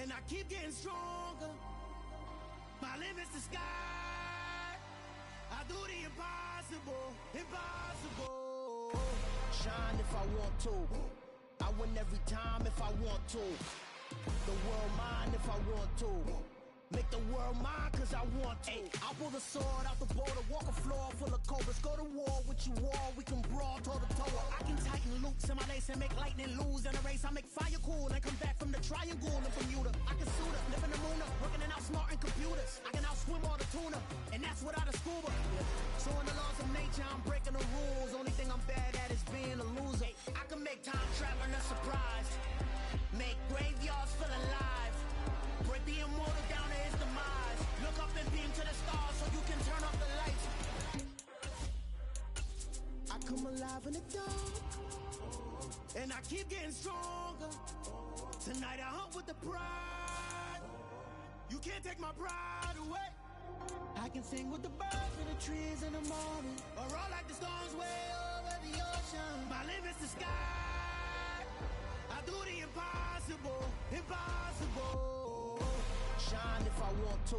And I keep getting stronger. My limit's the sky. I do the impossible, impossible. Shine if I want to. I win every time if I want to. The world mine if I want to. Make the world mine cause I want to. I'll pull the sword out the border, walk a floor full of cobras. Go to war with you all, we can brawl toe to toe. I can tighten loops in my lace and make lightning lose in a race. I make fire cool and come back from the triangle in Bermuda. I can suit up, live in the moon up, working and outsmarting computers. I can outswim all the tuna, and that's without a scuba. So in the laws of nature, I'm breaking the rules. Only thing I'm bad at is being a loser. I can make time traveling a surprise. Make graveyards feel alive. Break the immortal down to his demise. Look up and beam to the stars so you can turn off the lights. I come alive in the dark, and I keep getting stronger. Tonight I hunt with the pride. You can't take my pride away. I can sing with the birds and the trees in the morning, or roll like the storms way over the ocean. My limit's the sky. I do the impossible, impossible. Shine if I want to.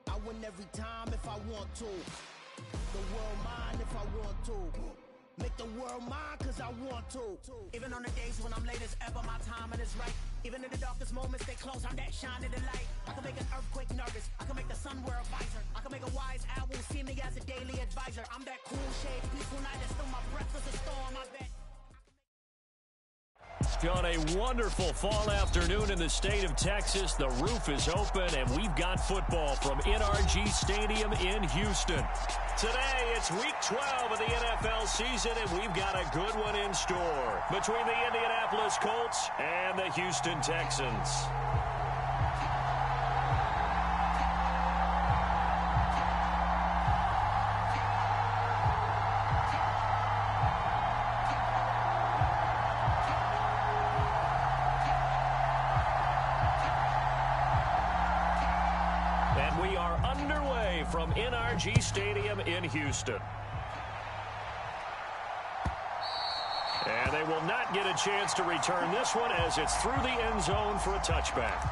I win every time if I want to. The world mine if I want to. Make the world mine cause I want to. Even on the days when I'm late as ever, my timing is right. Even in the darkest moments, stay close, I'm that shining the light. I can make an earthquake nervous, I can make the sun wear a visor. I can make a wise owl see me as a daily advisor. I'm that cool shade, peaceful night, and still my breath is a storm, I bet. It's been a wonderful fall afternoon in the state of Texas. The roof is open, and we've got football from NRG Stadium in Houston. Today, it's Week 12 of the NFL season, and we've got a good one in store between the Indianapolis Colts and the Houston Texans. From NRG Stadium in Houston. And they will not get a chance to return this one as it's through the end zone for a touchback.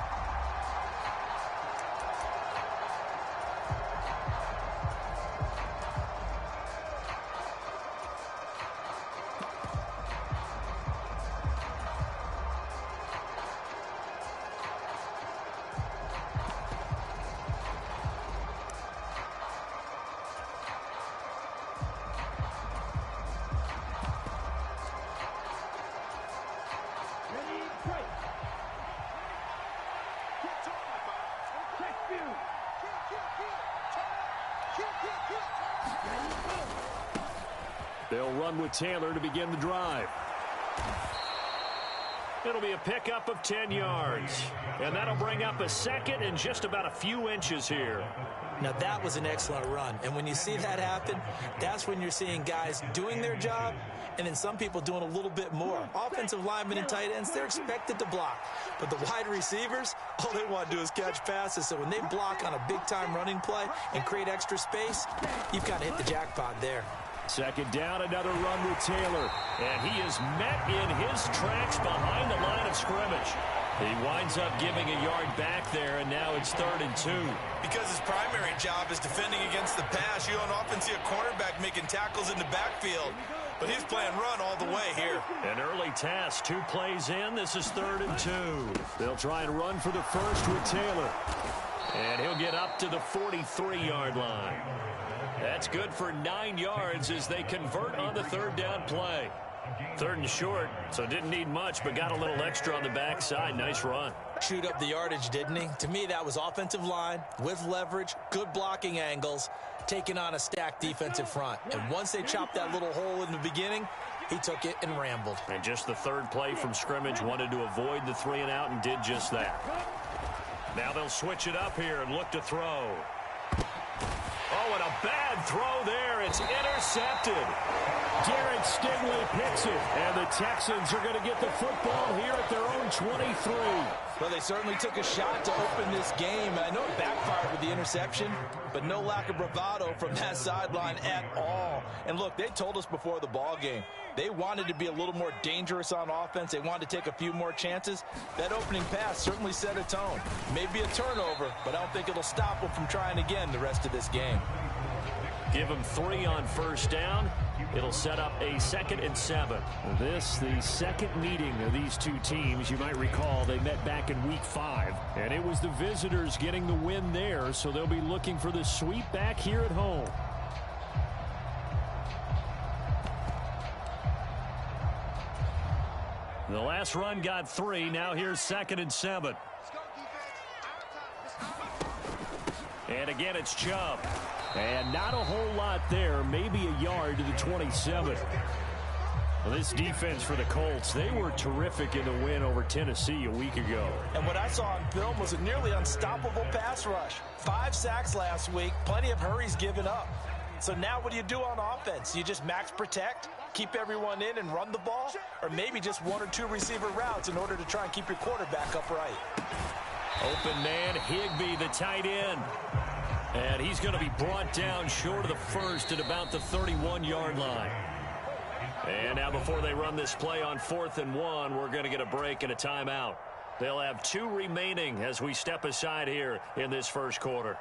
They'll run with Taylor to begin the drive. It'll be a pickup of 10 yards. And that'll bring up a second and just about a few inches here. Now, that was an excellent run. And when you see that happen, that's when you're seeing guys doing their job and then some people doing a little bit more. Offensive linemen and tight ends, they're expected to block. But the wide receivers, all they want to do is catch passes. So when they block on a big-time running play and create extra space, you've got to hit the jackpot there. Second down, another run with Taylor. And he is met in his tracks behind the line of scrimmage. He winds up giving a yard back there, and now it's 3rd and 2. Because his primary job is defending against the pass, you don't often see a cornerback making tackles in the backfield. But he's playing run all the way here. An early task, 2 plays in. This is 3rd and 2. They'll try and run for the first with Taylor. And he'll get up to the 43-yard line. That's good for 9 yards as they convert on the 3rd down play. 3rd and short, so didn't need much, but got a little extra on the backside. Nice run. Chewed up the yardage, didn't he? To me, that was offensive line with leverage, good blocking angles, taking on a stacked defensive front. And once they chopped that little hole in the beginning, he took it and rambled. And just the 3rd play from scrimmage, wanted to avoid the 3 and out and did just that. Now they'll switch it up here and look to throw. Oh, and a Bad throw there. It's intercepted. Jared Stingley picks it. And the Texans are going to get the football here at their own 23. Well, they certainly took a shot to open this game. I know it backfired with the interception, but no lack of bravado from that sideline at all. And look, they told us before the ball game, they wanted to be a little more dangerous on offense. They wanted to take a few more chances. That opening pass certainly set a tone. Maybe a turnover, but I don't think it'll stop them from trying again the rest of this game. Give them 3 on first down. It'll set up a 2nd and 7. This, the second meeting of these two teams. You might recall they met back in week 5. And it was the visitors getting the win there, so they'll be looking for the sweep back here at home. The last run got 3. Now here's 2nd and 7. And again, it's Chubb. And not a whole lot there, maybe a yard to the 27. Well, this defense for the Colts, they were terrific in the win over Tennessee a week ago. And what I saw on film was a nearly unstoppable pass rush. 5 sacks last week, plenty of hurries given up. So now what do you do on offense? You just max protect, keep everyone in and run the ball, or maybe just 1 or 2 receiver routes in order to try and keep your quarterback upright. Open man, Higbee, the tight end. And he's going to be brought down short of the first at about the 31-yard line. And now before they run this play on 4th and 1, we're going to get a break and a timeout. They'll have 2 remaining as we step aside here in this first quarter.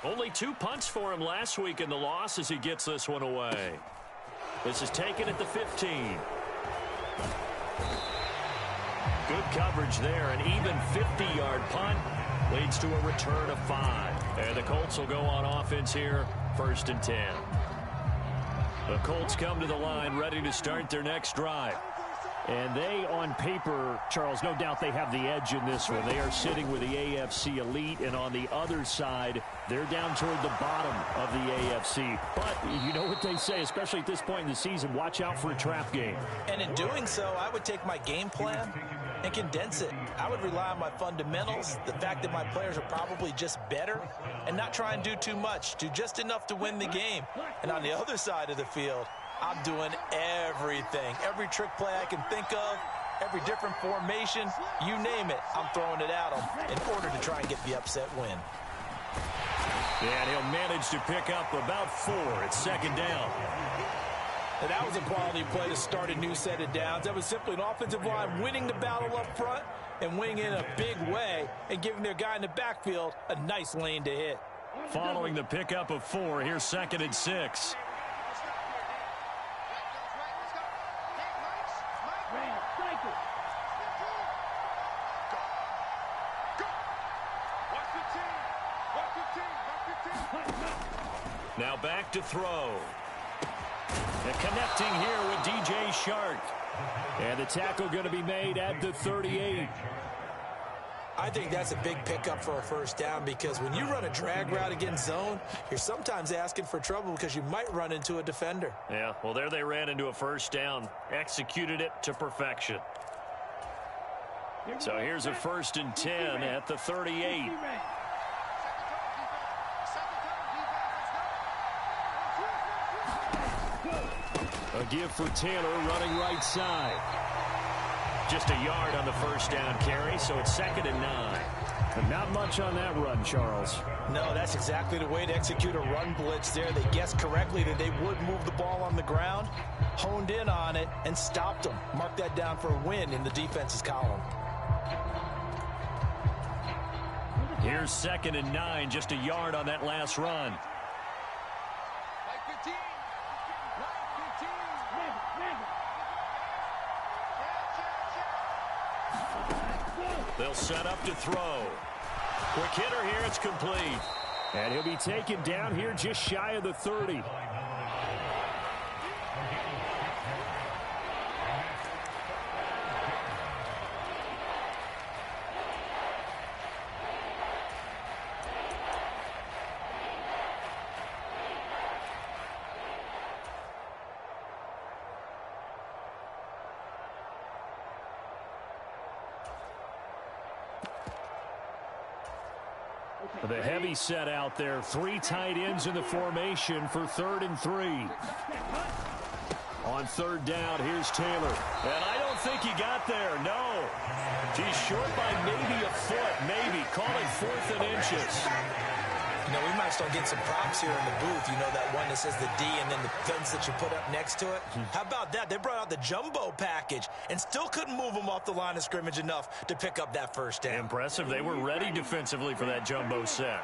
Only 2 punts for him last week in the loss as he gets this one away. This is taken at the 15. Good coverage there. An even 50-yard punt leads to a return of 5. And the Colts will go on offense here, 1st and 10. The Colts come to the line ready to start their next drive. And they, on paper, Charles, no doubt they have the edge in this one. They are sitting with the AFC elite, and on the other side, they're down toward the bottom of the AFC. But you know what they say, especially at this point in the season, watch out for a trap game. And in doing so, I would take my game plan and condense it. I would rely on my fundamentals, the fact that my players are probably just better, and not try and do too much, do just enough to win the game. And on the other side of the field, I'm doing everything. Every trick play I can think of, every different formation, you name it, I'm throwing it at them in order to try and get the upset win. And he'll manage to pick up about 4 at 2nd down. And that was a quality play to start a new set of downs. That was simply an offensive line winning the battle up front and winning in a big way and giving their guy in the backfield a nice lane to hit. Following the pickup of 4, here's 2nd and 6. Now back to throw. And connecting here with DJ Shark. And the tackle going to be made at the 38. I think that's a big pickup for a first down because when you run a drag route against zone, you're sometimes asking for trouble because you might run into a defender. Yeah, well, there they ran into a first down. Executed it to perfection. So here's a 1st and 10 at the 38. A give for Taylor running right side. Just a yard on the first down carry, so it's 2nd and 9. But not much on that run, Charles. No, that's exactly the way to execute a run blitz there. They guessed correctly that they would move the ball on the ground, honed in on it, and stopped them. Mark that down for a win in the defense's column. Here's 2nd and 9, just a yard on that last run. They'll set up to throw. Quick hitter here, it's complete. And he'll be taken down here just shy of the 30. The heavy set out there. 3 tight ends in the formation for 3rd and 3. On 3rd down, here's Taylor. And I don't think he got there, no. He's short by maybe a foot, maybe. Call it 4th and inches. You know, we might start getting some props here in the booth. You know, that one that says the D and then the fence that you put up next to it? How about that? They brought out the jumbo package and still couldn't move them off the line of scrimmage enough to pick up that first down. Impressive. They were ready defensively for that jumbo set.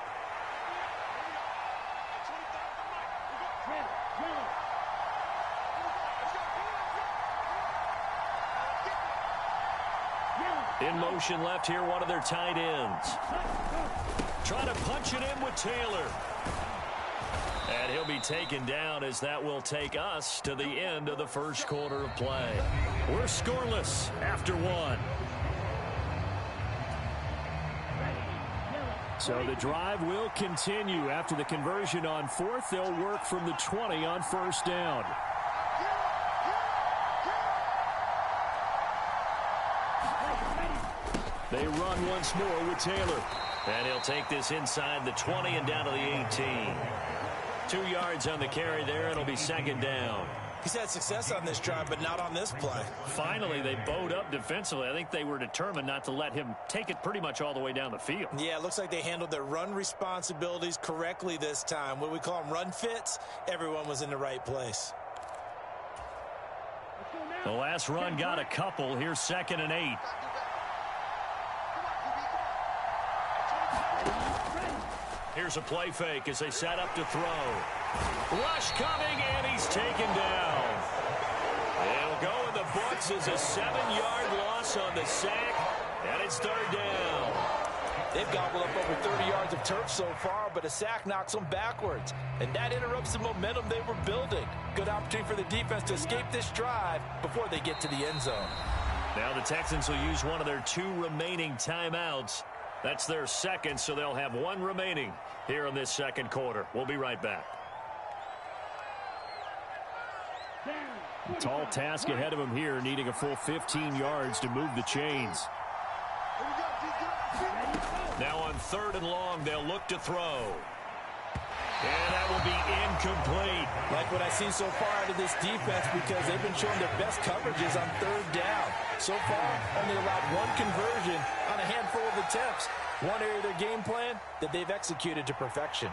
In motion left here, one of their tight ends. Trying to punch it in with Taylor. And he'll be taken down as that will take us to the end of the first quarter of play. We're scoreless after 1. So the drive will continue. After the conversion on 4th, they'll work from the 20 on 1st down. They run once more with Taylor. And he'll take this inside the 20 and down to the 18. 2 yards on the carry there, and it'll be 2nd down. He's had success on this drive, but not on this play. Finally, they bowed up defensively. I think they were determined not to let him take it pretty much all the way down the field. Yeah, it looks like they handled their run responsibilities correctly this time. What we call them run fits, everyone was in the right place. The last run got a couple. Here's 2nd and 8. Here's a play fake as they set up to throw. Rush coming, and he's taken down. It'll go in the books as a 7-yard loss on the sack, and it's 3rd down. They've gobbled up over 30 yards of turf so far, but a sack knocks them backwards, and that interrupts the momentum they were building. Good opportunity for the defense to escape this drive before they get to the end zone. Now the Texans will use one of their 2 remaining timeouts. That's their 2nd, so they'll have 1 remaining here in this 2nd quarter. We'll be right back. Tall task ahead of him here, needing a full 15 yards to move the chains. Now on 3rd and long, they'll look to throw. And that will be incomplete. Like what I've seen so far out of this defense, because they've been showing their best coverages on 3rd down. So far, only allowed 1 conversion on a handful of attempts. One area of their game plan that they've executed to perfection.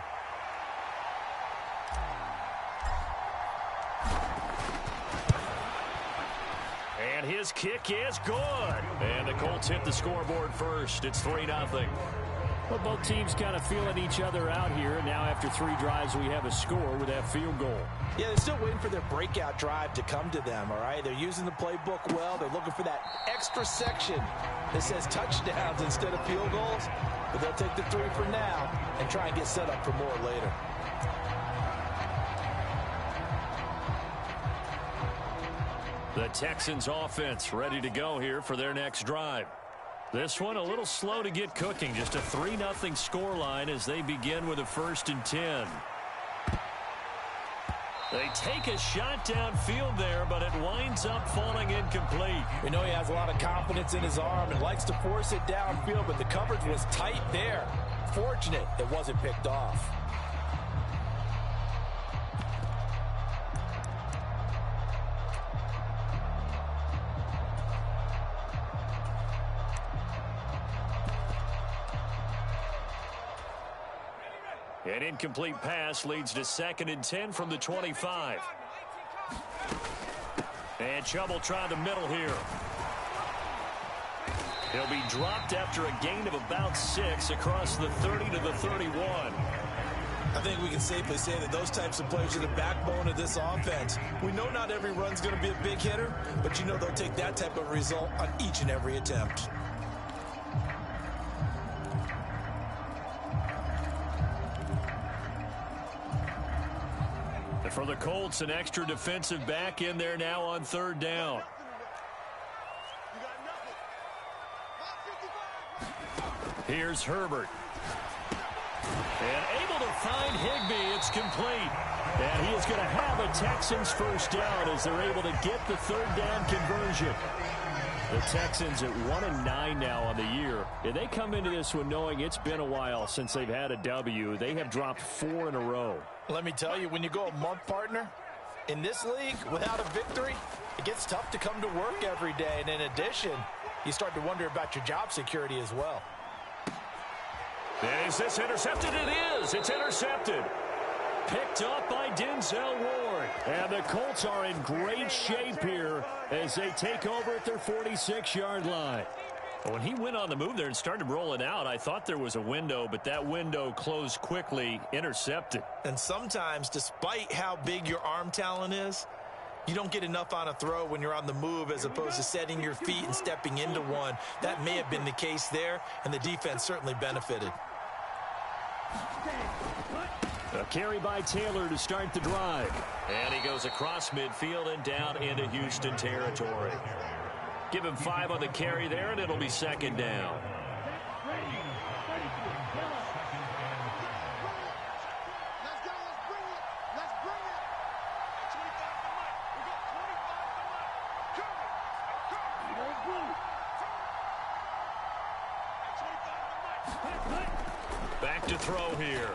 And his kick is good. And the Colts hit the scoreboard first. It's 3-0. Well, both teams kind of feeling each other out here. And now after 3 drives, we have a score with that field goal. Yeah, they're still waiting for their breakout drive to come to them, all right? They're using the playbook well. They're looking for that extra section that says touchdowns instead of field goals. But they'll take the 3 for now and try and get set up for more later. The Texans offense ready to go here for their next drive. This one a little slow to get cooking. Just a 3-0 scoreline as they begin with a 1st and 10. They take a shot downfield there, but it winds up falling incomplete. We know he has a lot of confidence in his arm and likes to force it downfield, but the coverage was tight there. Fortunate it wasn't picked off. An incomplete pass leads to 2nd and 10 from the 25. And Chubb trying the middle here. He'll be dropped after a gain of about 6 across the 30 to the 31. I think we can safely say that those types of players are the backbone of this offense. We know not every run's going to be a big hitter, but you know they'll take that type of result on each and every attempt. For the Colts, an extra defensive back in there now on 3rd down. Here's Herbert. And able to find Higbee. It's complete. And he is going to have a Texans first down as they're able to get the third down conversion. The Texans at 1-9 now on the year. And they come into this one knowing it's been a while since they've had a W. They have dropped 4 in a row. Let me tell you, when you go a month, partner, in this league, without a victory, it gets tough to come to work every day. And in addition, you start to wonder about your job security as well. Is this intercepted? It is. It's intercepted. Picked up by Denzel Ward. And the Colts are in great shape here as they take over at their 46-yard line. When he went on the move there and started rolling out, I thought there was a window, but that window closed quickly, intercepted. And sometimes, despite how big your arm talent is, you don't get enough on a throw when you're on the move as opposed to setting your feet and stepping into one. That may have been the case there, and the defense certainly benefited. A carry by Taylor to start the drive. And he goes across midfield and down into Houston territory. Give him 5 on the carry there, and it'll be second down. Back to throw here.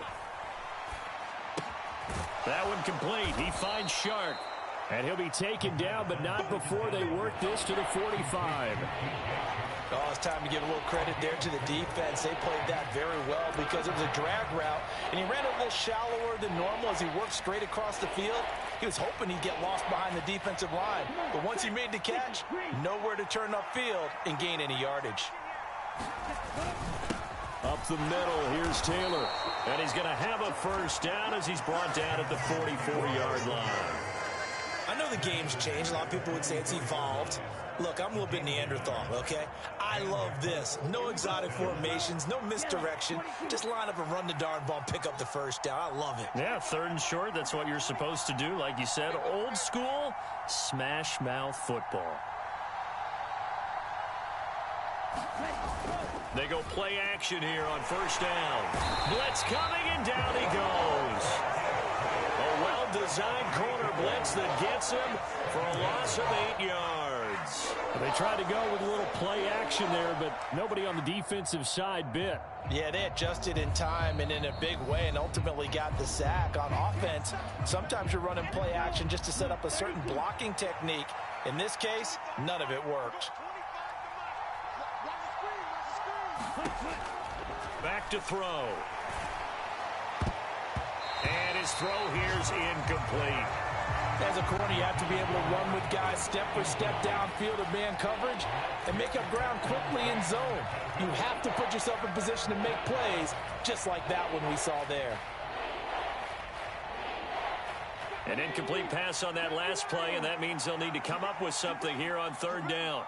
That one complete. He finds Shark. And he'll be taken down, but not before they work this to the 45. Oh, it's time to give a little credit there to the defense. They played that very well because it was a drag route, and he ran a little shallower than normal as he worked straight across the field. He was hoping he'd get lost behind the defensive line, but once he made the catch, nowhere to turn upfield and gain any yardage. Up the middle, here's Taylor. And he's going to have a first down as he's brought down at the 44-yard line. I know the game's changed. A lot of people would say it's evolved. Look, I'm a little bit Neanderthal, okay? I love this. No exotic formations, no misdirection. Just line up and run the darn ball and pick up the first down. I love it. Yeah, 3rd and short, that's what you're supposed to do. Like you said, old school, smash mouth football. They go play action here on first down. Blitz coming, and down he goes. A well-designed corner blitz that gets him for a loss of 8 yards. They tried to go with a little play action there, but nobody on the defensive side bit. Yeah, they adjusted in time and in a big way and ultimately got the sack. On offense, sometimes you're running play action just to set up a certain blocking technique. In this case, none of it worked. Back to throw. And his throw here's incomplete. As a corner, you have to be able to run with guys step for step downfield of man coverage and make up ground quickly in zone. You have to put yourself in position to make plays, just like that one we saw there. An incomplete pass on that last play, and that means they'll need to come up with something here on 3rd down.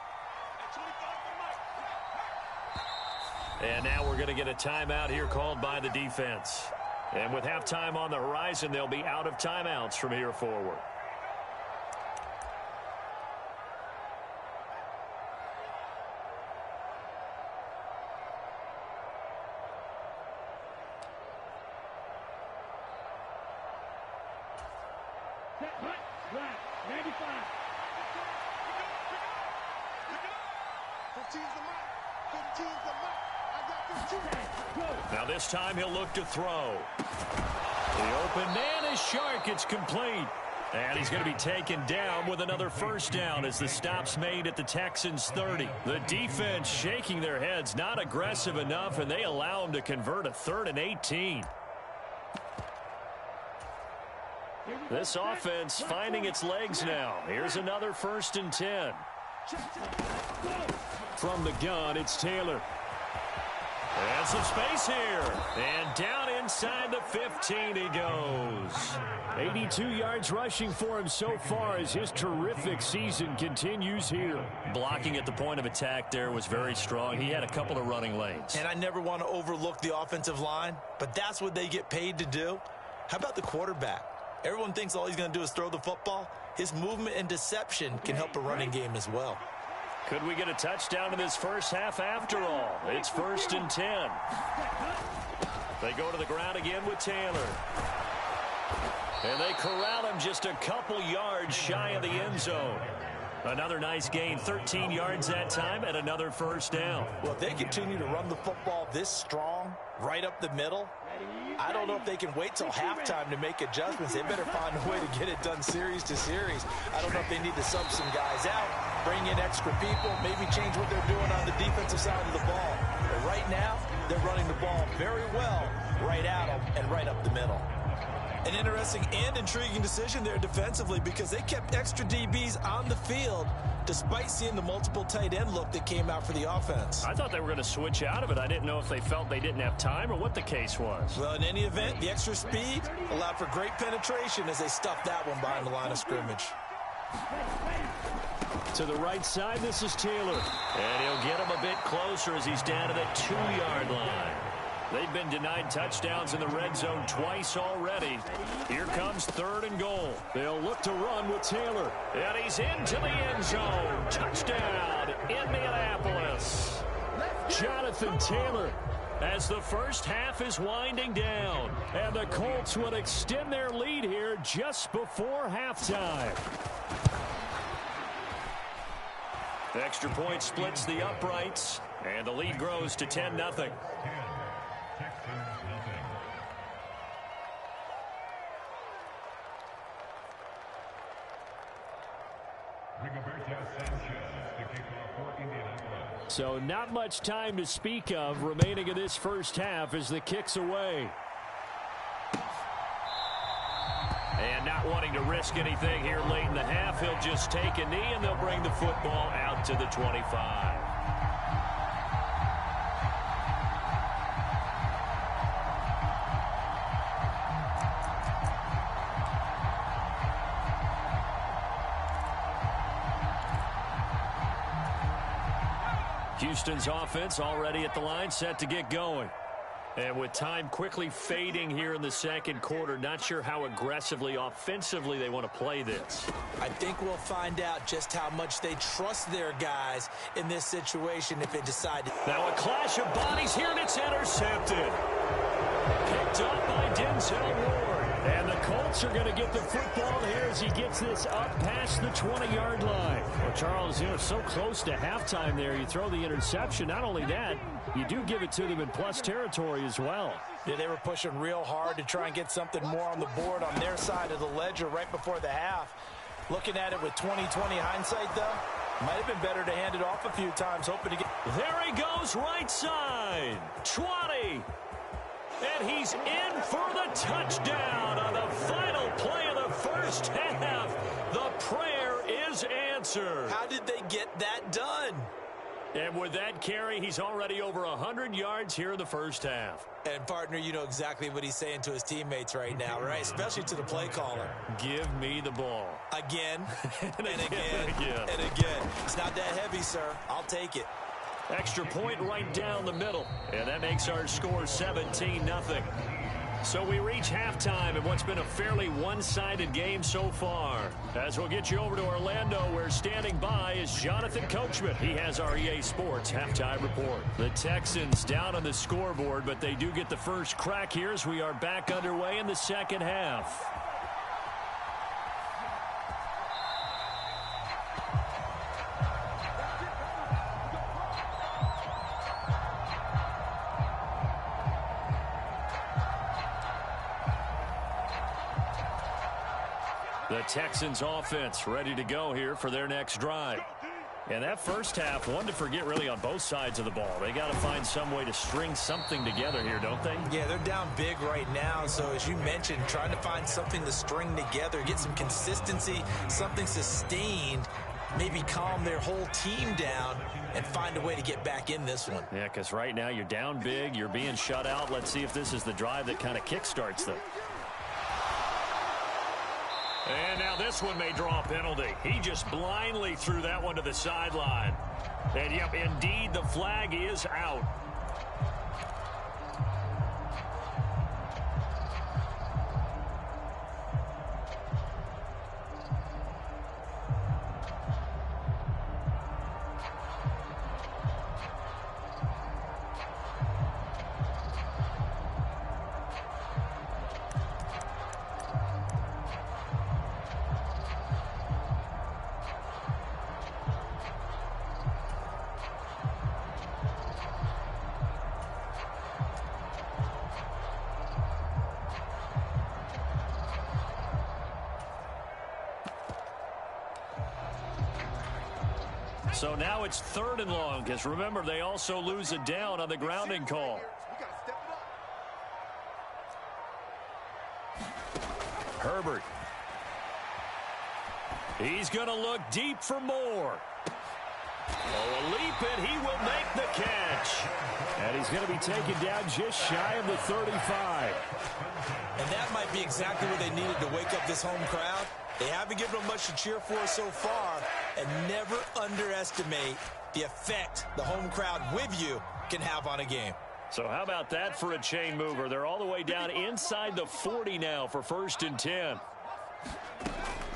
And now we're going to get a timeout here called by the defense. And with halftime on the horizon, they'll be out of timeouts from here forward. Now this time he'll look to throw. The open man is Shark. It's complete. And he's going to be taken down with another first down as the stop's made at the Texans 30. The defense shaking their heads, not aggressive enough, and they allow him to convert a 3rd and 18. This offense finding its legs now. Here's another 1st and 10. From the gun, it's Taylor. And some space here. And down inside the 15 he goes. 82 yards rushing for him so far as his terrific season continues here. Blocking at the point of attack there was very strong. He had a couple of running lanes. And I never want to overlook the offensive line, but that's what they get paid to do. How about the quarterback? Everyone thinks all he's going to do is throw the football. His movement and deception can help a running game as well. Could we get a touchdown in this first half after all? It's 1st and 10. They go to the ground again with Taylor. And they corral him just a couple yards shy of the end zone. Another nice gain, 13 yards that time, and another first down. Well, if they continue to run the football this strong, right up the middle, I don't know if they can wait till halftime to make adjustments. They better find a way to get it done series to series. I don't know if they need to sub some guys out, bring in extra people, maybe change what they're doing on the defensive side of the ball. But right now, they're running the ball very well right at them and right up the middle. An interesting and intriguing decision there defensively because they kept extra DBs on the field despite seeing the multiple tight end look that came out for the offense. I thought they were going to switch out of it. I didn't know if they felt they didn't have time or what the case was. Well, in any event, the extra speed allowed for great penetration as they stuffed that one behind the line of scrimmage. To the right side, this is Taylor. And he'll get him a bit closer as he's down to the 2-yard line. They've been denied touchdowns in the red zone twice already. Here comes 3rd and goal. They'll look to run with Taylor. And he's into the end zone. Touchdown, Indianapolis. Jonathan Taylor as the first half is winding down. And the Colts would extend their lead here just before halftime. The extra point splits the uprights. And the lead grows to 10-0. So not much time to speak of remaining in this first half as the kick's away. And not wanting to risk anything here late in the half, he'll just take a knee and they'll bring the football out to the 25. Houston's offense already at the line, set to get going. And with time quickly fading here in the second quarter, not sure how aggressively, offensively they want to play this. I think we'll find out just how much they trust their guys in this situation if they decide to. Now a clash of bodies here, and it's intercepted. Picked up by Denzel Ward. And the Colts are going to get the football here as he gets this up past the 20-yard line. Well, Charles, so close to halftime there. You throw the interception. Not only that, you do give it to them in plus territory as well. Yeah, they were pushing real hard to try and get something more on the board on their side of the ledger right before the half. Looking at it with 20/20 hindsight, though, might have been better to hand it off a few times, hoping to get. There he goes, right side. 20. And he's in for the touchdown on the final play of the first half. The prayer is answered. How did they get that done? And with that carry, he's already over 100 yards here in the first half. And, partner, you know exactly what he's saying to his teammates right now, right? Especially to the play caller. Give me the ball. Again, and again, again. and again. It's not that heavy, sir. I'll take it. Extra point right down the middle. And that makes our score 17-0. So we reach halftime in what's been a fairly one-sided game so far. As we'll get you over to Orlando, where standing by is Jonathan Coachman. He has our EA Sports halftime report. The Texans down on the scoreboard, but they do get the first crack here as we are back underway in the second half. The Texans offense ready to go here for their next drive. And that first half, one to forget really on both sides of the ball. They got to find some way to string something together here, don't they? Yeah, they're down big right now. So as you mentioned, trying to find something to string together, get some consistency, something sustained, maybe calm their whole team down and find a way to get back in this one. Yeah, because right now you're down big, you're being shut out. Let's see if this is the drive that kind of kickstarts them. And now this one may draw a penalty. He just blindly threw that one to the sideline. And, yep, indeed, the flag is out. So now it's 3rd and long, because remember, they also lose a down on the grounding call. Herbert. He's going to look deep for more. Oh, a leap, and he will make the catch. And he's going to be taken down just shy of the 35. And that might be exactly what they needed to wake up this home crowd. They haven't given them much to cheer for so far, and never underestimate the effect the home crowd with you can have on a game. So how about that for a chain mover? They're all the way down inside the 40 now for 1st and 10.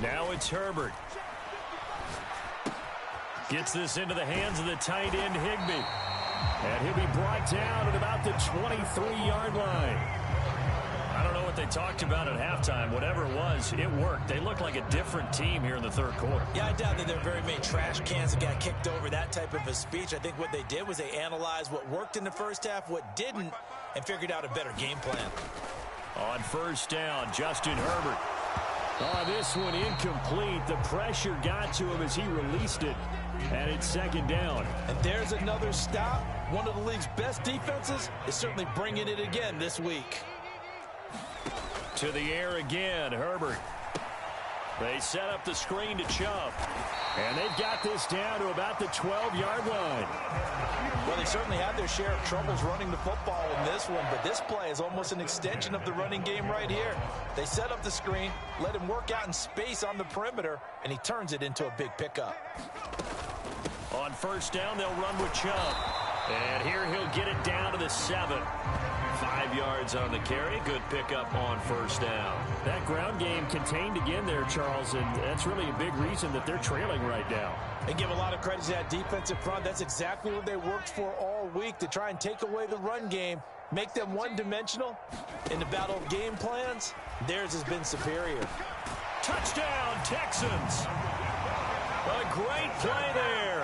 Now it's Herbert. Gets this into the hands of the tight end, Higbee. And he'll be brought down at about the 23-yard line. I don't know what they talked about at halftime. Whatever it was, it worked. They look like a different team here in the 3rd quarter. Yeah, I doubt that there are very many trash cans that got kicked over, that type of a speech. I think what they did was they analyzed what worked in the first half, what didn't, and figured out a better game plan. On 1st down, Justin Herbert. Oh, this one incomplete. The pressure got to him as he released it. And it's 2nd down. And there's another stop. One of the league's best defenses is certainly bringing it again this week. To the air again, Herbert. They set up the screen to Chubb. And they've got this down to about the 12-yard line. Well, they certainly had their share of troubles running the football in this one, but this play is almost an extension of the running game right here. They set up the screen, let him work out in space on the perimeter, and he turns it into a big pickup. On 1st down, they'll run with Chubb. And here he'll get it down to the 7. 5 yards on the carry. Good pickup on 1st down. That ground game contained again there, Charles, and that's really a big reason that they're trailing right now. They give a lot of credit to that defensive front. That's exactly what they worked for all week, to try and take away the run game, make them one-dimensional. In the battle of game plans, theirs has been superior. Touchdown, Texans. A great play there.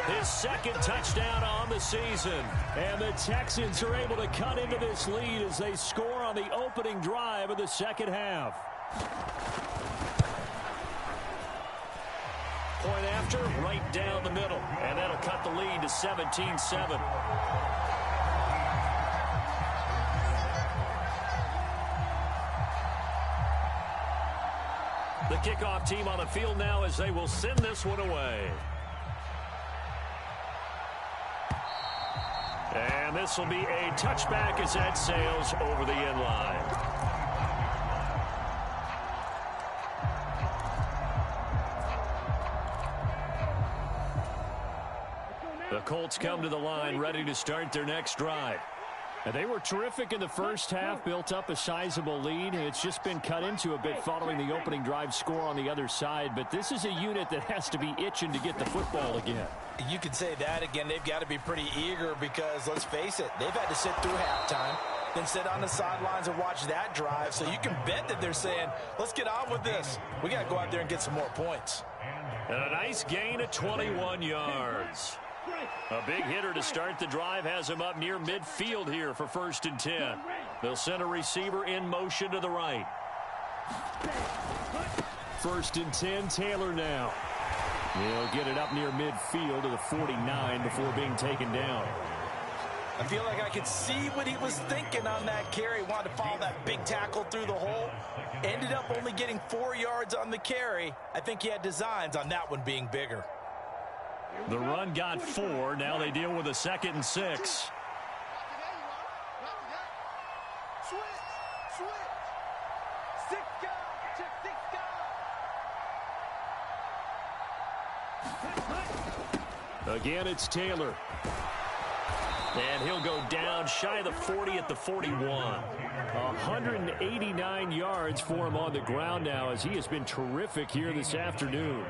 His 2nd touchdown on the season. And the Texans are able to cut into this lead as they score on the opening drive of the 2nd half. Point after, right down the middle. And that'll cut the lead to 17-7. The kickoff team on the field now as they will send this one away. And this will be a touchback as that sails over the end line. The Colts come to the line ready to start their next drive. And they were terrific in the first half, built up a sizable lead. It's just been cut into a bit following the opening drive score on the other side. But this is a unit that has to be itching to get the football again. You could say that again. They've got to be pretty eager because, let's face it, they've had to sit through halftime, then sit on the sidelines and watch that drive. So you can bet that they're saying, let's get on with this. We got to go out there and get some more points. And a nice gain of 21 yards. A big hitter to start the drive has him up near midfield here for 1st and 10. They'll send a receiver in motion to the right. 1st and 10, Taylor now. He'll get it up near midfield to the 49 before being taken down. I feel like I could see what he was thinking on that carry. Wanted to follow that big tackle through the hole. Ended up only getting 4 yards on the carry. I think he had designs on that one being bigger. The run got 4. Now they deal with a 2nd and 6. Again, it's Taylor. And he'll go down shy of the 40 at the 41. 189 yards for him on the ground now as he has been terrific here this afternoon.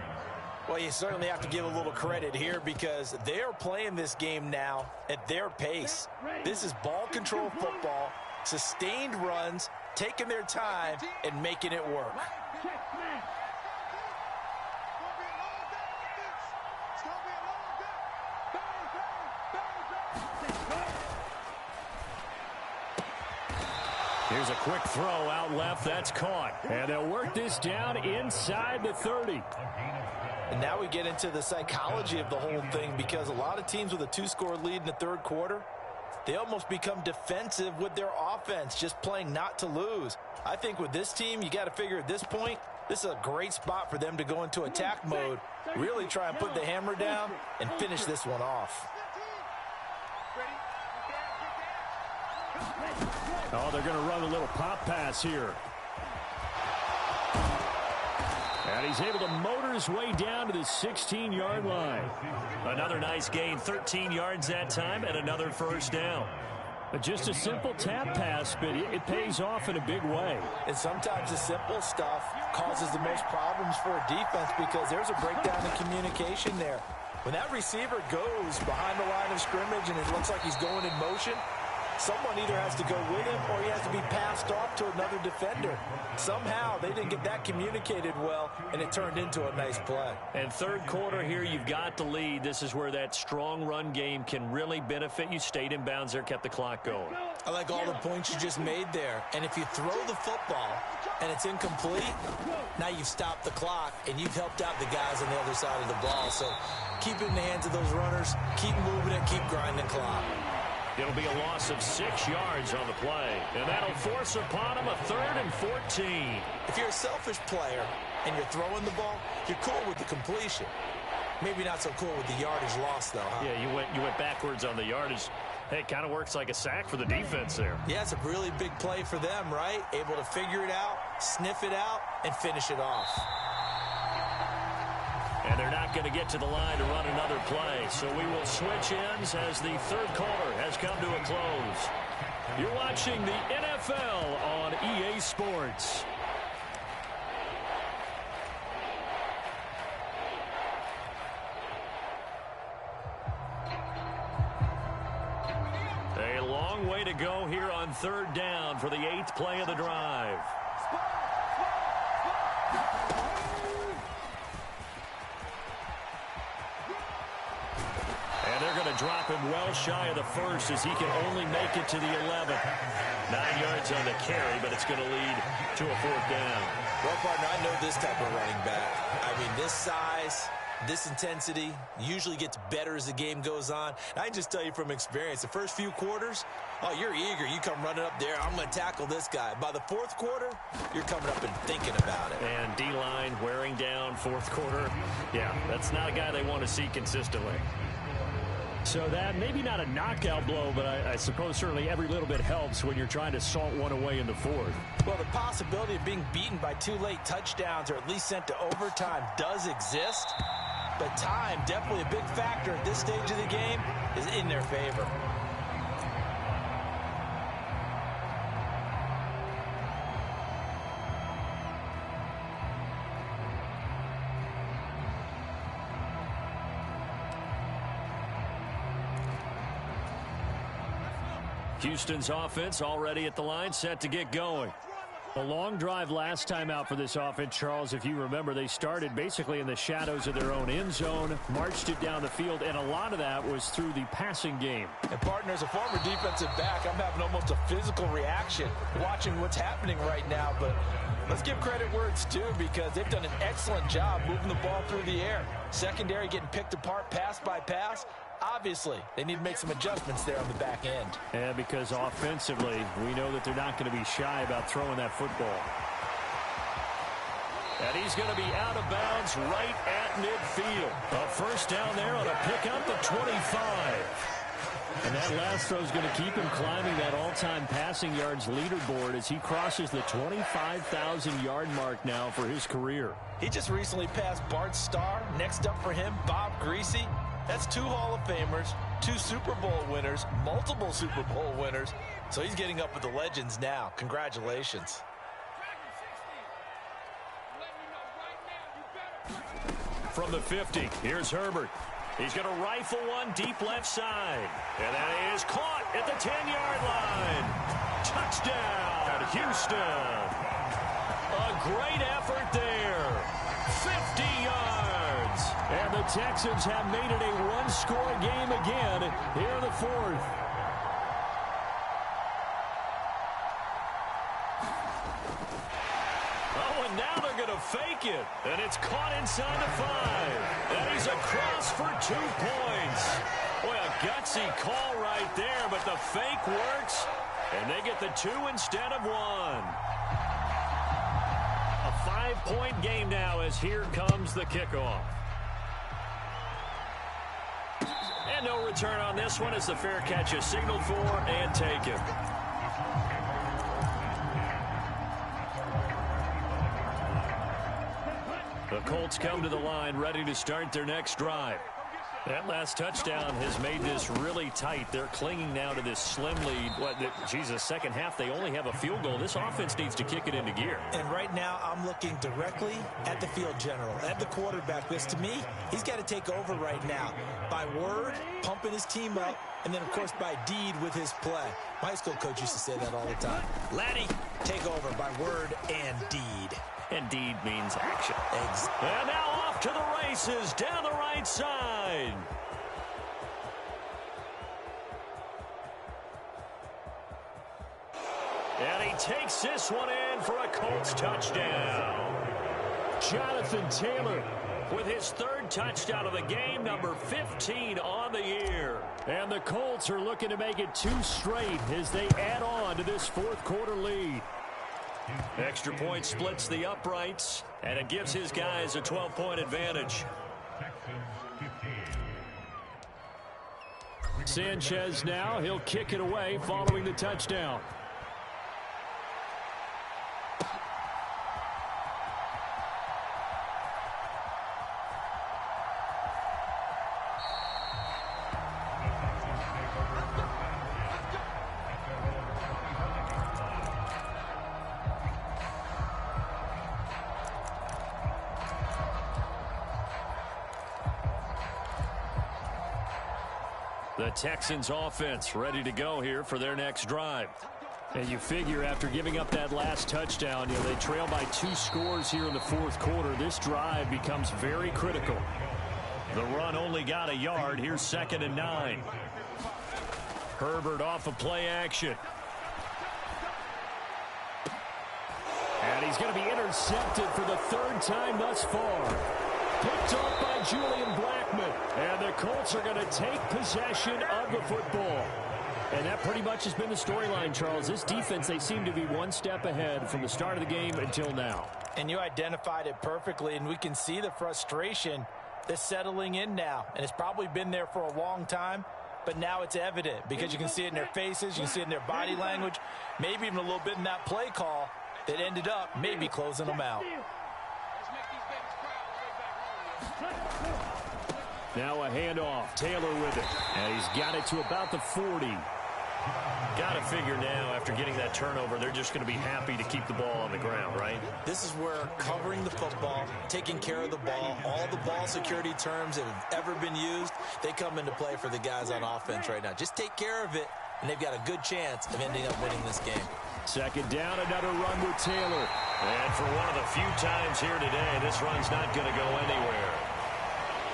Well, you certainly have to give a little credit here because they are playing this game now at their pace. This is ball control football, sustained runs, taking their time and making it work. Here's a quick throw out left. That's caught. And they'll work this down inside the 30. And now we get into the psychology of the whole thing, because a lot of teams with a 2-score lead in the third quarter, they almost become defensive with their offense, just playing not to lose. I think with this team, you got to figure at this point, this is a great spot for them to go into attack mode, really try and put the hammer down and finish this one off. Oh, they're going to run a little pop pass here. And he's able to motor his way down to the 16-yard line. Another nice gain, 13 yards that time, and another first down. But just a simple tap pass, but it pays off in a big way. And sometimes the simple stuff causes the most problems for a defense, because there's a breakdown in communication there. When that receiver goes behind the line of scrimmage and it looks like he's going in motion, someone either has to go with him or he has to be passed off to another defender. Somehow they didn't get that communicated well, and it turned into a nice play. And third quarter here, you've got the lead. This is where that strong run game can really benefit you. Stayed in bounds there, kept the clock going. I like all the points you just made there. And if you throw the football and it's incomplete, now you've stopped the clock and you've helped out the guys on the other side of the ball. So keep it in the hands of those runners, keep moving it, keep grinding the clock. It'll be a loss of 6 yards on the play, and that'll force upon him a 3rd and 14. If you're a selfish player and you're throwing the ball, you're cool with the completion. Maybe not so cool with the yardage loss, though, huh? Yeah, you went backwards on the yardage. Hey, it kind of works like a sack for the defense there. Yeah, it's a really big play for them, right? Able to figure it out, sniff it out, and finish it off. And they're not going to get to the line to run another play. So we will switch ends as the third quarter has come to a close. You're watching the NFL on EA Sports. A long way to go here on third down for the 8th play of the drive. Drop him well shy of the first, as he can only make it to the 11th. 9 yards on the carry, but it's going to lead to a 4th down. Well, partner, I know this type of running back. I mean, this size, this intensity usually gets better as the game goes on. And I can just tell you from experience, the first few quarters, oh, you're eager. You come running up there, I'm going to tackle this guy. By the 4th quarter, you're coming up and thinking about it. And D-line wearing down 4th quarter. Yeah, that's not a guy they want to see consistently. So that, maybe not a knockout blow, but I suppose certainly every little bit helps when you're trying to salt one away in the 4th. Well, the possibility of being beaten by 2 late touchdowns, or at least sent to overtime, does exist. But time, definitely a big factor at this stage of the game, is in their favor. Houston's offense already at the line, set to get going. A long drive last time out for this offense, Charles. If you remember, they started basically in the shadows of their own end zone, marched it down the field, and a lot of that was through the passing game. And, partner, as a former defensive back, I'm having almost a physical reaction watching what's happening right now. But let's give credit where it's due, because they've done an excellent job moving the ball through the air. Secondary getting picked apart pass by pass. Obviously, they need to make some adjustments there on the back end. Yeah, because offensively, we know that they're not going to be shy about throwing that football. And he's going to be out of bounds right at midfield. A first down there on a pickup at 25. And that last throw is going to keep him climbing that all-time passing yards leaderboard as he crosses the 25,000-yard mark now for his career. He just recently passed Bart Starr. Next up for him, Bob Greasy. That's 2 Hall of Famers, 2 Super Bowl winners, multiple Super Bowl winners. So he's getting up with the legends now. Congratulations. From the 50, here's Herbert. He's going to rifle one deep left side. And that is caught at the 10-yard line. Touchdown, Houston. A great effort there. 50 yards. And the Texans have made it a one-score game again here in the 4th. it, and it's caught inside the 5. And he's across for 2 points. Boy, a gutsy call right there, but the fake works, and they get the 2 instead of 1. A 5-point game now as here comes the kickoff. And no return on this one as the fair catch is signaled for and taken. The Colts come to the line ready to start their next drive. That last touchdown has made this really tight. They're clinging now to this slim lead. Second half, they only have a field goal. This offense needs to kick it into gear. And right now, I'm looking directly at the field general, at the quarterback. Because to me, he's got to take over right now. By word, pumping his team up, and then, of course, by deed with his play. My high school coach used to say that all the time. Laddie, take over by word and deed. And deed means action. Exactly. And now off to the races down the right side. And he takes this one in for a Colts touchdown. Jonathan Taylor with his 3rd touchdown of the game, number 15 on the year. And the Colts are looking to make it 2 straight as they add on to this 4th quarter lead. Extra point splits the uprights, and it gives his guys a 12-point advantage. Sanchez now, he'll kick it away following the touchdown. The Texans offense ready to go here for their next drive. And you figure after giving up that last touchdown, they trail by 2 scores here in the 4th quarter. This drive becomes very critical. The run only got a yard. Here's 2nd and 9. Herbert off of play action. And he's going to be intercepted for the 3rd time thus far. Picked off by Julian Blackmon. And the Colts are going to take possession of the football. And that pretty much has been the storyline, Charles. This defense, they seem to be 1 step ahead from the start of the game until now. And you identified it perfectly, and we can see the frustration that's settling in now. And it's probably been there for a long time, but now it's evident because you can see it in their faces, you can see it in their body language, maybe even a little bit in that play call that ended up maybe closing them out. Now a handoff. Taylor with it. And he's got it to about the 40. Got to figure now, after getting that turnover, they're just going to be happy to keep the ball on the ground, right? This is where covering the football, taking care of the ball, all the ball security terms that have ever been used, they come into play for the guys on offense right now. Just take care of it, and they've got a good chance of ending up winning this game. 2nd down, another run with Taylor. And for one of the few times here today, this run's not going to go anywhere.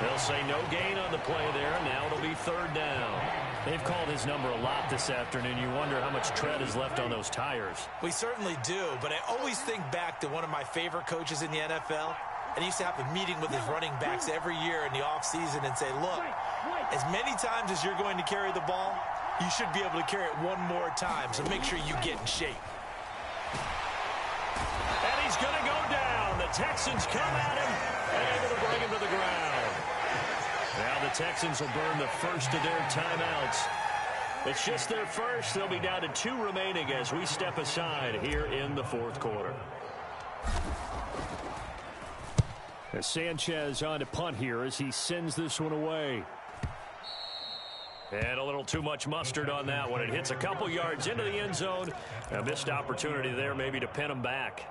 They'll say no gain on the play there. Now it'll be 3rd down. They've called his number a lot this afternoon. You wonder how much tread is left on those tires. We certainly do, but I always think back to one of my favorite coaches in the NFL. And he used to have a meeting with his running backs every year in the offseason and say, look, as many times as you're going to carry the ball, you should be able to carry it 1 more time, so make sure you get in shape. And he's going to go down. The Texans come at him and able to bring him to the ground. Now the Texans will burn the first of their timeouts. It's just their first. They'll be down to 2 remaining as we step aside here in the 4th quarter. As Sanchez on to punt here as he sends this one away. And a little too much mustard on that one. It hits a couple yards into the end zone. A missed opportunity there maybe to pin him back.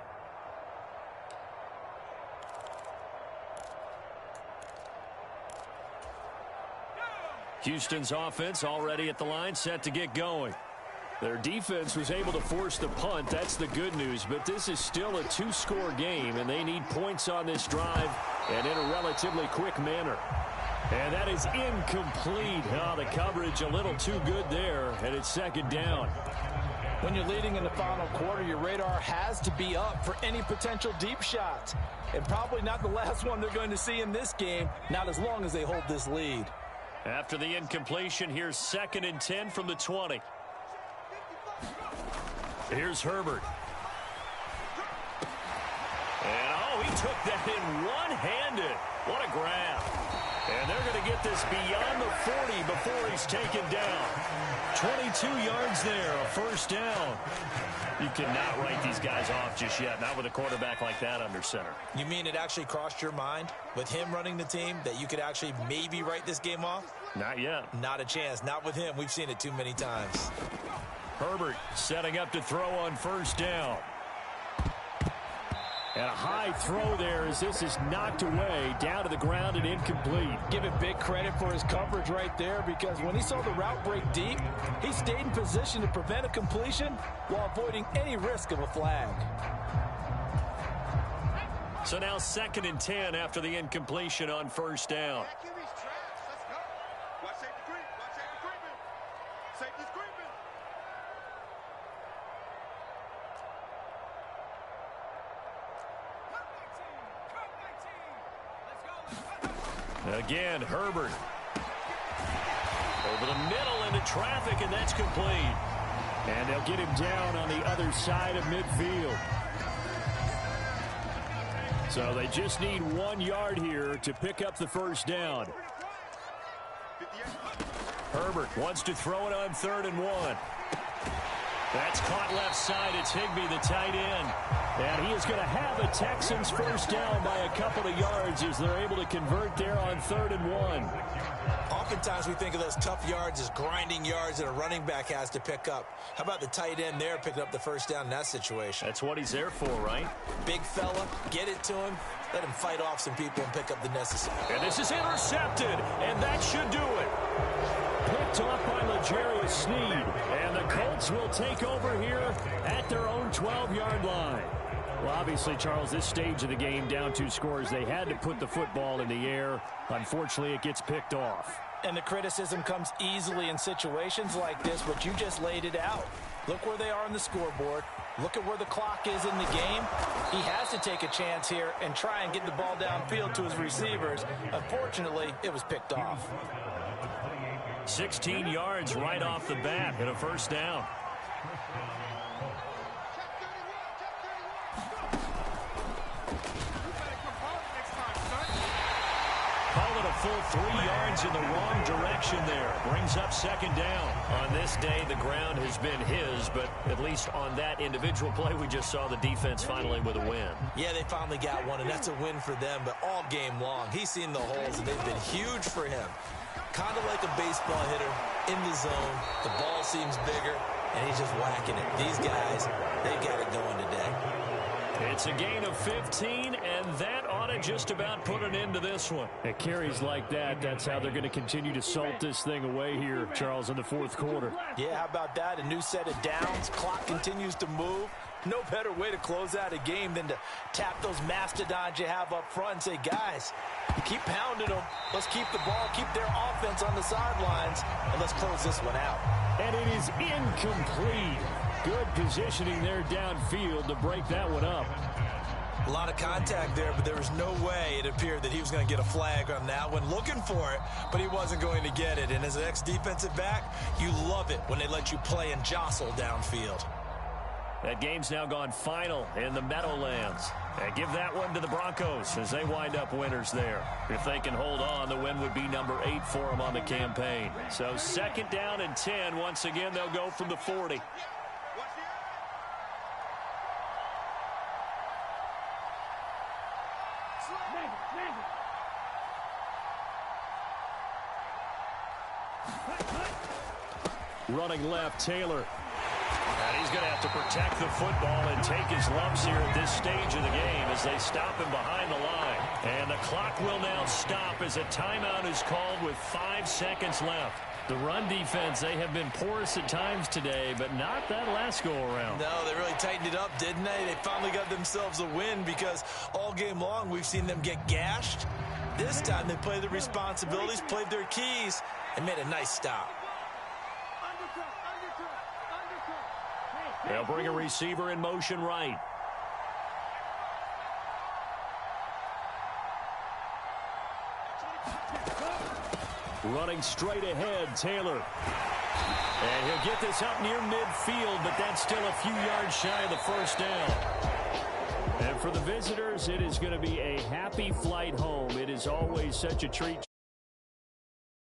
Houston's offense already at the line, set to get going. Their defense was able to force the punt. That's the good news. But this is still a 2-score game, and they need points on this drive and in a relatively quick manner. And that is incomplete. Oh, the coverage a little too good there, and it's 2nd down. When you're leading in the final quarter, your radar has to be up for any potential deep shots. And probably not the last one they're going to see in this game, not as long as they hold this lead. After the incompletion, here's 2nd and 10 from the 20. Here's Herbert. And, he took that in one-handed. What a grab. And they're going to get this beyond the 40 before he's taken down. 22 yards there, a first down. You cannot write these guys off just yet, not with a quarterback like that under center. You mean it actually crossed your mind with him running the team that you could actually maybe write this game off? Not yet. Not a chance. Not with him. We've seen it too many times. Herbert setting up to throw on first down. And a high throw there as this is knocked away, down to the ground and incomplete. Give him big credit for his coverage right there, because when he saw the route break deep, he stayed in position to prevent a completion while avoiding any risk of a flag. So now 2nd and 10 after the incompletion on first down. Again, Herbert. Over the middle into traffic, and that's complete. And they'll get him down on the other side of midfield. So they just need 1 yard here to pick up the first down. Herbert wants to throw it on 3rd and 1. That's caught left side. It's Higbee, the tight end. And he is going to have a Texans first down by a couple of yards as they're able to convert there on 3rd and 1. Oftentimes we think of those tough yards as grinding yards that a running back has to pick up. How about the tight end there picking up the first down in that situation? That's what he's there for, right? Big fella, get it to him, let him fight off some people and pick up the necessary. And this is intercepted, and that should do it. Picked off by L'Jarius Sneed. And the Colts will take over here at their own 12-yard line. Well, obviously, Charles, this stage of the game, down 2 scores, they had to put the football in the air. Unfortunately, it gets picked off. And the criticism comes easily in situations like this, but you just laid it out. Look where they are on the scoreboard. Look at where the clock is in the game. He has to take a chance here and try and get the ball downfield to his receivers. Unfortunately, it was picked off. 16 yards right off the bat and a first down. Call it a full 3 yards in the wrong direction there. Brings up 2nd down. On this day, the ground has been his, but at least on that individual play, we just saw the defense finally with a win. Yeah, they finally got one, and that's a win for them, but all game long, he's seen the holes, and they've been huge for him. Kind of like a baseball hitter in the zone. The ball seems bigger, and he's just whacking it. These guys, they got it going today. It's a gain of 15, and that ought to just about put an end to this one. It carries like that. That's how they're going to continue to salt this thing away here, Charles, in the 4th quarter. Yeah, how about that? A new set of downs. Clock continues to move. No better way to close out a game than to tap those mastodons you have up front and say, guys, keep pounding them. Let's keep the ball, keep their offense on the sidelines, and let's close this one out. And it is incomplete. Good positioning there downfield to break that one up. A lot of contact there, but there was no way it appeared that he was going to get a flag on that one. Looking for it, but he wasn't going to get it. And as an ex-defensive back, you love it when they let you play and jostle downfield. That game's now gone final in the Meadowlands. And give that one to the Broncos as they wind up winners there. If they can hold on, the win would be number 8 for them on the campaign. So 2nd down and 10. Once again, they'll go from the 40. Running left, Taylor. And he's going to have to protect the football and take his lumps here at this stage of the game as they stop him behind the line. And the clock will now stop as a timeout is called with 5 seconds left. The run defense, they have been porous at times today, but not that last go-around. No, they really tightened it up, didn't they? They finally got themselves a win because all game long we've seen them get gashed. This time they played their responsibilities, played their keys, and made a nice stop. They'll bring a receiver in motion right. Running straight ahead, Taylor. And he'll get this up near midfield, but that's still a few yards shy of the first down. And for the visitors, it is going to be a happy flight home. It is always such a treat.